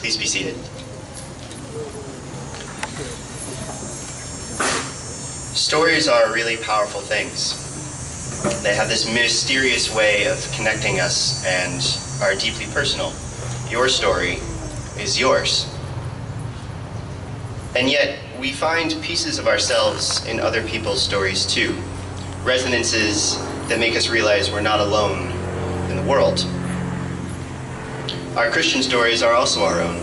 Please be seated. Stories are really powerful things. They have this mysterious way of connecting us and are deeply personal. Your story is yours. And yet, we find pieces of ourselves in other people's stories too. Resonances that make us realize we're not alone in the world. Our Christian stories are also our own.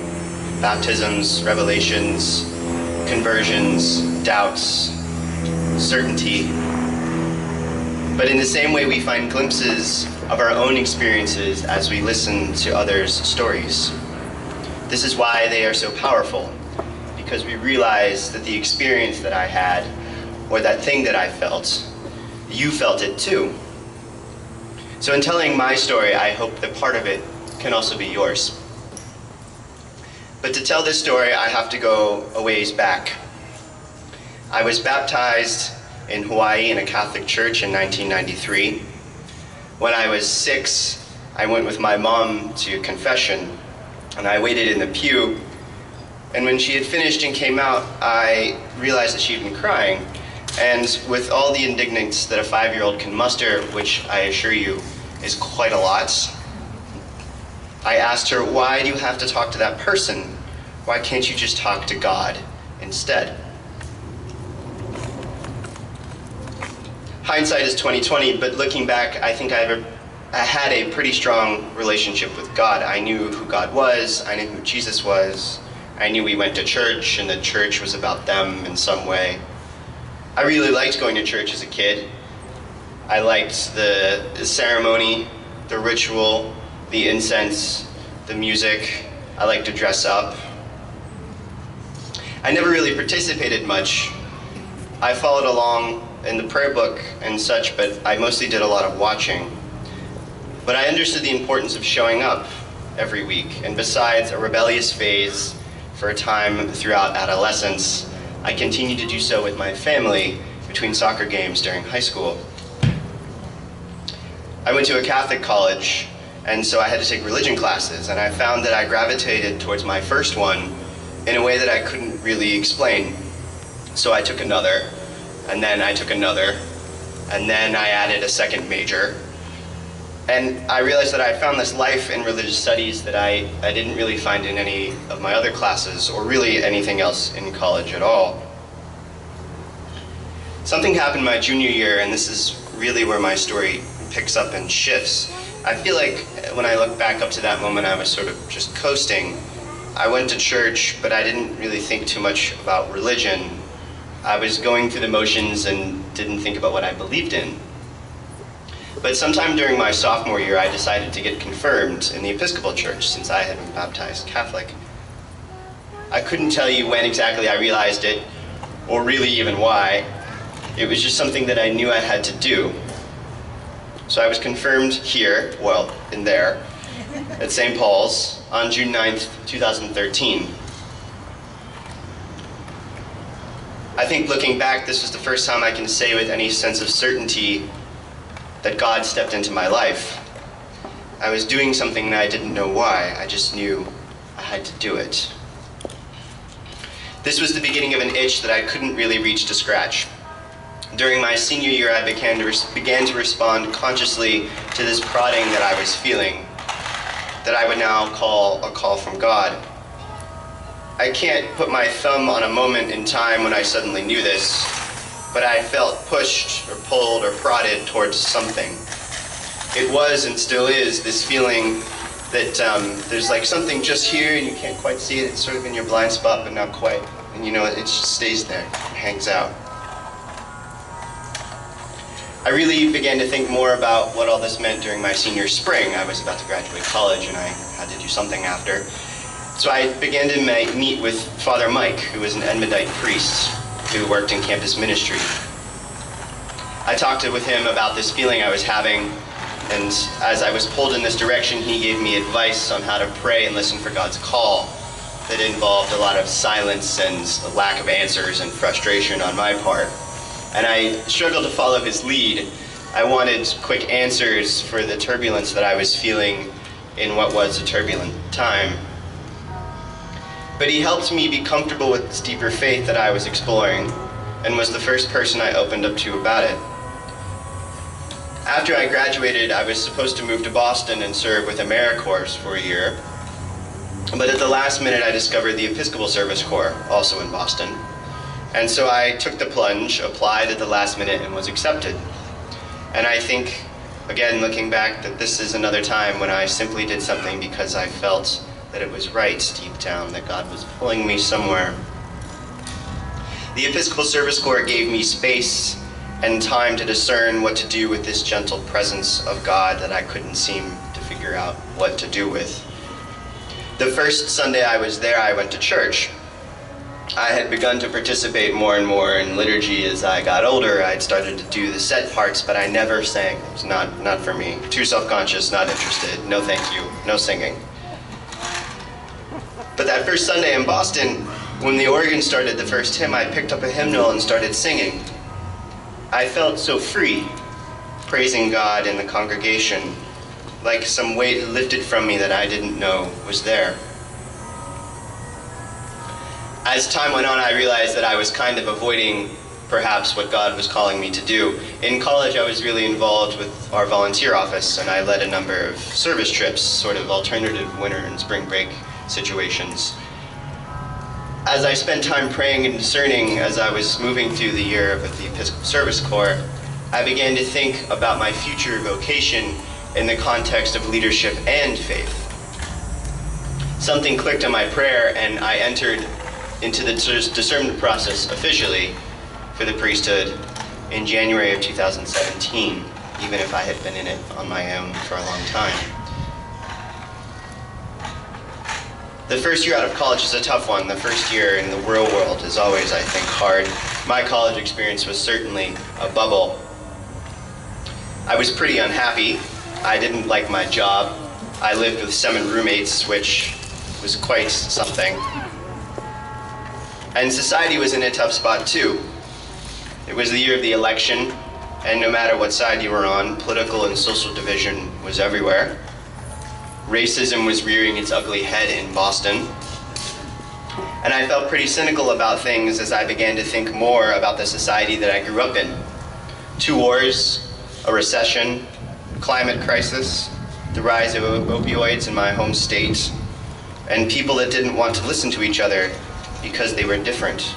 Baptisms, revelations, conversions, doubts, certainty. But in the same way, we find glimpses of our own experiences as we listen to others' stories. This is why they are so powerful, because we realize that the experience that I had, or that thing that I felt, you felt it too. So in telling my story, I hope that part of it can also be yours. But to tell this story, I have to go a ways back. I was baptized in Hawaii in a Catholic church in 1993. When I was 6, I went with my mom to confession, and I waited in the pew. And when she had finished and came out, I realized that she had been crying. And with all the indignance that a 5-year-old can muster, which I assure you is quite a lot, I asked her, why do you have to talk to that person? Why can't you just talk to God instead? Hindsight is 20/20, but looking back, I think I had a pretty strong relationship with God. I knew who God was, I knew who Jesus was, I knew we went to church and the church was about them in some way. I really liked going to church as a kid. I liked the ceremony, the ritual, the incense, the music. I liked to dress up. I never really participated much. I followed along in the prayer book and such, but I mostly did a lot of watching. But I understood the importance of showing up every week, and besides a rebellious phase for a time throughout adolescence, I continued to do so with my family between soccer games during high school. I went to a Catholic college, and so I had to take religion classes, and I found that I gravitated towards my first one in a way that I couldn't really explain. So I took another, and then I took another, and then I added a second major. And I realized that I found this life in religious studies that I didn't really find in any of my other classes, or really anything else in college at all. Something happened my junior year, and this is really where my story picks up and shifts. I feel like when I look back up to that moment, I was sort of just coasting. I went to church, but I didn't really think too much about religion. I was going through the motions and didn't think about what I believed in. But sometime during my sophomore year, I decided to get confirmed in the Episcopal Church, since I had been baptized Catholic. I couldn't tell you when exactly I realized it, or really even why. It was just something that I knew I had to do. So I was confirmed here, well, in there, at St. Paul's on June 9th, 2013. I think looking back, this was the first time I can say with any sense of certainty that God stepped into my life. I was doing something and I didn't know why. I just knew I had to do it. This was the beginning of an itch that I couldn't really reach to scratch. During my senior year, I began to respond consciously to this prodding that I was feeling, that I would now call a call from God. I can't put my thumb on a moment in time when I suddenly knew this, but I felt pushed or pulled or prodded towards something. It was and still is this feeling that there's like something just here and you can't quite see it. It's sort of in your blind spot, but not quite. And you know, it just stays there, it hangs out. I really began to think more about what all this meant during my senior spring. I was about to graduate college and I had to do something after. So I began to meet with Father Mike, who was an Edmundite priest who worked in campus ministry. I talked with him about this feeling I was having, and as I was pulled in this direction, he gave me advice on how to pray and listen for God's call that involved a lot of silence and a lack of answers and frustration on my part. And I struggled to follow his lead. I wanted quick answers for the turbulence that I was feeling in what was a turbulent time. But he helped me be comfortable with this deeper faith that I was exploring, and was the first person I opened up to about it. After I graduated, I was supposed to move to Boston and serve with AmeriCorps for a year, but at the last minute I discovered the Episcopal Service Corps, also in Boston. And so I took the plunge, applied at the last minute, and was accepted. And I think, again, looking back, that this is another time when I simply did something because I felt that it was right deep down, that God was pulling me somewhere. The Episcopal Service Corps gave me space and time to discern what to do with this gentle presence of God that I couldn't seem to figure out what to do with. The first Sunday I was there, I went to church. I had begun to participate more and more in liturgy as I got older. I'd started to do the set parts, but I never sang. It was not for me. Too self-conscious, not interested. No thank you, no singing. But that first Sunday in Boston, when the organ started the first hymn, I picked up a hymnal and started singing. I felt so free, praising God in the congregation, like some weight lifted from me that I didn't know was there. As time went on, I realized that I was kind of avoiding perhaps what God was calling me to do. In college, I was really involved with our volunteer office, and I led a number of service trips, sort of alternative winter and spring break situations. As I spent time praying and discerning as I was moving through the year with the Episcopal Service Corps, I began to think about my future vocation in the context of leadership and faith. Something clicked in my prayer, and I entered into the discernment process officially for the priesthood in January of 2017, even if I had been in it on my own for a long time. The first year out of college is a tough one. The first year in the real world is always, I think, hard. My college experience was certainly a bubble. I was pretty unhappy. I didn't like my job. I lived with 7 roommates, which was quite something. And society was in a tough spot too. It was the year of the election, and no matter what side you were on, political and social division was everywhere. Racism was rearing its ugly head in Boston. And I felt pretty cynical about things as I began to think more about the society that I grew up in. 2 wars, a recession, climate crisis, the rise of opioids in my home state, and people that didn't want to listen to each other because they were different.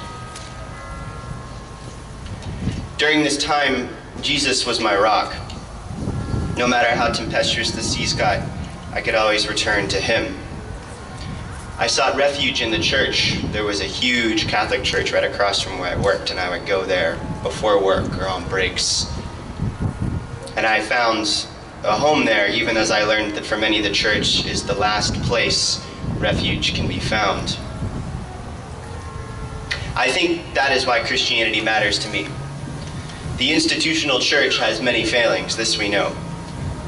During this time, Jesus was my rock. No matter how tempestuous the seas got, I could always return to him. I sought refuge in the church. There was a huge Catholic church right across from where I worked, and I would go there before work or on breaks. And I found a home there, even as I learned that for many the church is the last place refuge can be found. I think that is why Christianity matters to me. The institutional church has many failings, this we know.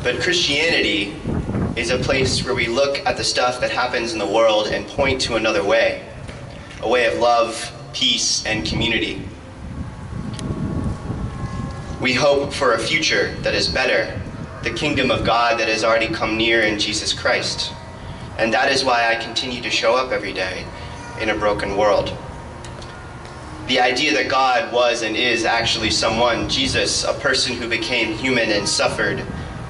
But Christianity is a place where we look at the stuff that happens in the world and point to another way, a way of love, peace, and community. We hope for a future that is better, the kingdom of God that has already come near in Jesus Christ. And that is why I continue to show up every day in a broken world. The idea that God was and is actually someone, Jesus, a person who became human and suffered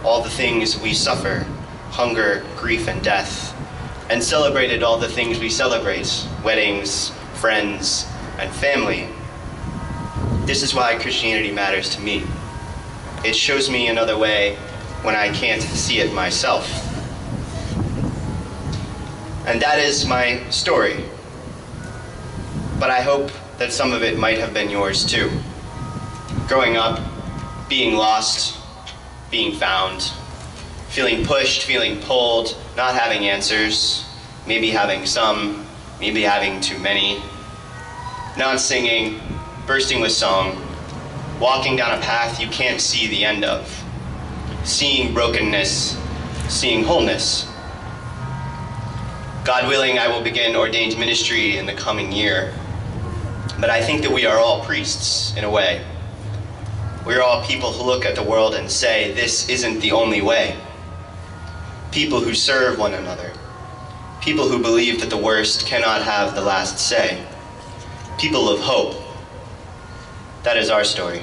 all the things we suffer, hunger, grief, and death, and celebrated all the things we celebrate, weddings, friends, and family. This is why Christianity matters to me. It shows me another way when I can't see it myself. And that is my story. But I hope that some of it might have been yours too. Growing up, being lost, being found, feeling pushed, feeling pulled, not having answers, maybe having some, maybe having too many, not singing, bursting with song, walking down a path you can't see the end of, seeing brokenness, seeing wholeness. God willing, I will begin ordained ministry in the coming year. But I think that we are all priests, in a way. We are all people who look at the world and say, this isn't the only way. People who serve one another. People who believe that the worst cannot have the last say. People of hope. That is our story.